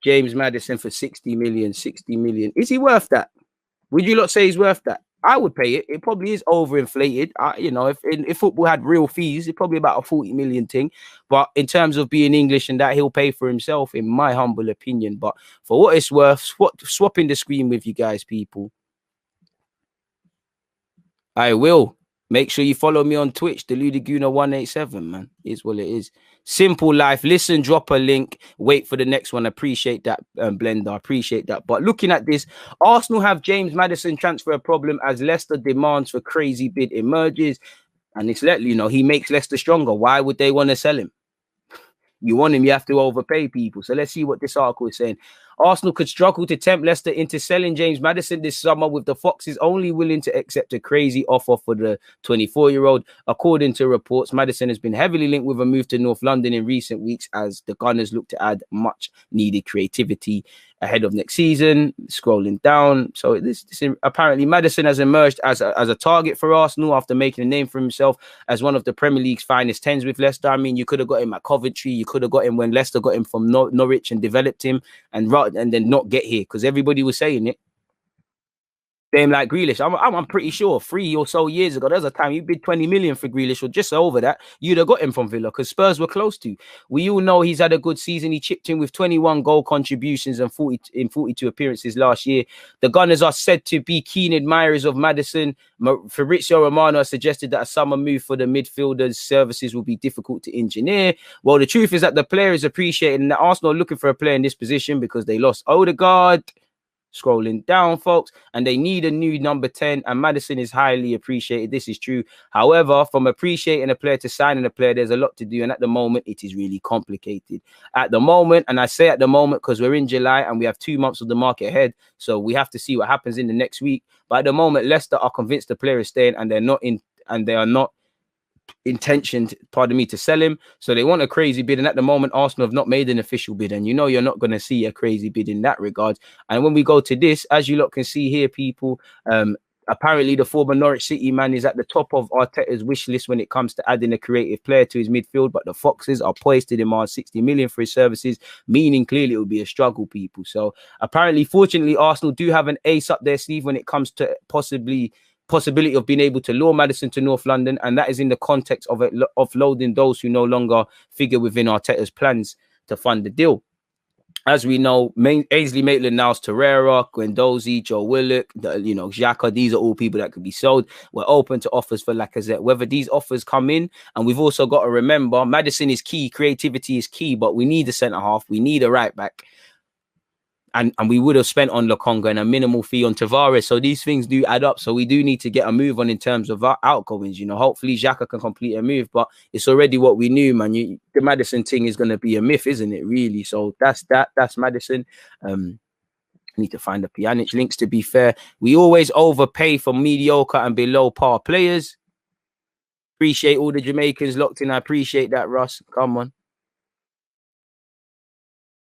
James Maddison for 60 million. 60 million. Is he worth that? Would you lot say he's worth that? I would pay it. It probably is overinflated. You know, if football had real fees, it's probably about a 40 million thing. But in terms of being English and that, he'll pay for himself, in my humble opinion. But for what it's worth, swapping the screen with you guys, people. I will. Make sure you follow me on Twitch, the Ludiguna187, man. Is what it is. Simple life. Listen, drop a link. Wait for the next one. Appreciate that, Blender. Appreciate that. But looking at this, Arsenal have James Maddison transfer problem as Leicester demands for crazy bid emerges. And it's let you know he makes Leicester stronger. Why would they want to sell him? You want him, you have to overpay people. So let's see what this article is saying. Arsenal could struggle to tempt Leicester into selling James Maddison this summer, with the Foxes only willing to accept a crazy offer for the 24-year-old. According to reports, Maddison has been heavily linked with a move to North London in recent weeks as the Gunners look to add much needed creativity ahead of next season. Scrolling down, so this apparently Maddison has emerged as a target for Arsenal after making a name for himself as one of the Premier League's finest tens with Leicester. I mean, you could have got him at Coventry, you could have got him when Leicester got him from Norwich and developed him, and then not get here because everybody was saying it. Same like Grealish. I'm pretty sure 3 or so years ago, there's a time you bid 20 million for Grealish or just over that, you'd have got him from Villa because Spurs were close to. We all know he's had a good season. He chipped in with 21 goal contributions and 42 appearances last year. The Gunners are said to be keen admirers of Maddison. Fabrizio Romano has suggested that a summer move for the midfielder's services will be difficult to engineer. Well, the truth is that the player is appreciated and that Arsenal are looking for a player in this position because they lost Odegaard. Scrolling down, folks, and they need a new number 10, and Maddison is highly appreciated. This is true. However, from appreciating a player to signing a player, there's a lot to do, and at the moment, it is really complicated. At the moment, and I say at the moment because we're in July and we have 2 months of the market ahead, so we have to see what happens in the next week. But at the moment, Leicester are convinced the player is staying, and they are not intentioned, to sell him. So they want a crazy bid, and at the moment Arsenal have not made an official bid, and you know you're not going to see a crazy bid in that regard. And when we go to this, as you lot can see here, people, apparently the former Norwich City man is at the top of Arteta's wish list when it comes to adding a creative player to his midfield, but the Foxes are poised to demand 60 million for his services, meaning clearly it will be a struggle, people. So apparently, fortunately, Arsenal do have an ace up their sleeve when it comes to possibility of being able to lure Maddison to North London, and that is in the context of offloading those who no longer figure within Arteta's plans to fund the deal. As we know, Ainsley Maitland-Niles, Torreira, Guendouzi, Joe Willock, Xhaka, these are all people that could be sold. We're open to offers for Lacazette. Whether these offers come in, and we've also got to remember, Maddison is key, creativity is key, but we need a centre-half, we need a right-back. And we would have spent on Lokonga and a minimal fee on Tavares. So these things do add up. So we do need to get a move on in terms of our outgoings. Hopefully Xhaka can complete a move, but it's already what we knew, man. The Maddison thing is going to be a myth, isn't it, really? So that's Maddison. Need to find the Pjanic links, to be fair. We always overpay for mediocre and below par players. Appreciate all the Jamaicans locked in. I appreciate that, Russ. Come on.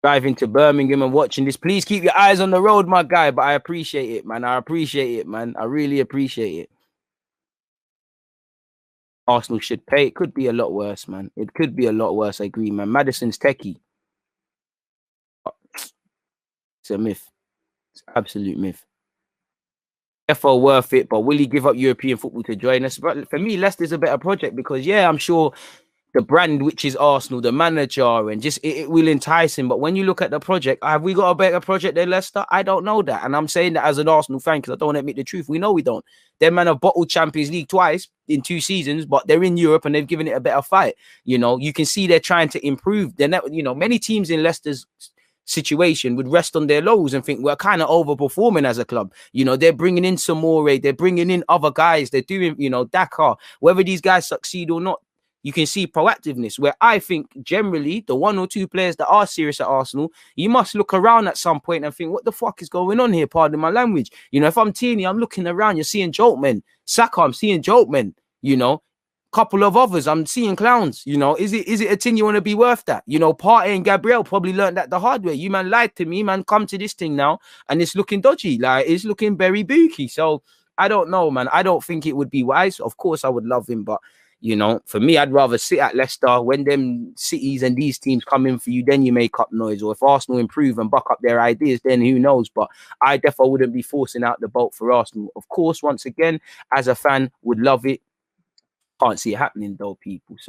Driving to Birmingham and watching this. Please keep your eyes on the road, my guy. But I appreciate it, man. I appreciate it, man. I really appreciate it. Arsenal should pay. It could be a lot worse, man. It could be a lot worse. I agree, man. Maddison's techie. It's a myth. It's an absolute myth. FO worth it, but will he give up European football to join us? But for me, Leicester's a better project because, yeah, I'm sure the brand, which is Arsenal, the manager, and just it will entice him. But when you look at the project, have we got a better project than Leicester? I don't know that. And I'm saying that as an Arsenal fan because I don't want to admit the truth. We know we don't. Them man have bottled Champions League twice in 2 seasons, but they're in Europe and they've given it a better fight. You can see they're trying to improve. They're not, many teams in Leicester's situation would rest on their lows and think we're kind of overperforming as a club. They're bringing in Samore, they're bringing in other guys, they're doing, Dakar. Whether these guys succeed or not, you can see proactiveness, where I think generally the 1 or 2 players that are serious at Arsenal, you must look around at some point and think, what the fuck is going on here? Pardon my language. If I'm Tierney, I'm looking around, you're seeing jokemen. Saka, I'm seeing jokemen. Couple of others, I'm seeing clowns. Is it a thing you want to be worth that? Partey and Gabriel probably learned that the hard way. You man lied to me, man. Come to this thing now, and it's looking dodgy. Like it's looking very booky. So I don't know, man. I don't think it would be wise. Of course, I would love him, but You know, for me, I'd rather sit at Leicester when them cities and these teams come in for you, then you make up noise. Or if Arsenal improve and buck up their ideas, then who knows? But I definitely wouldn't be forcing out the boat for Arsenal. Of course, once again, as a fan, would love it. Can't see it happening though, people. So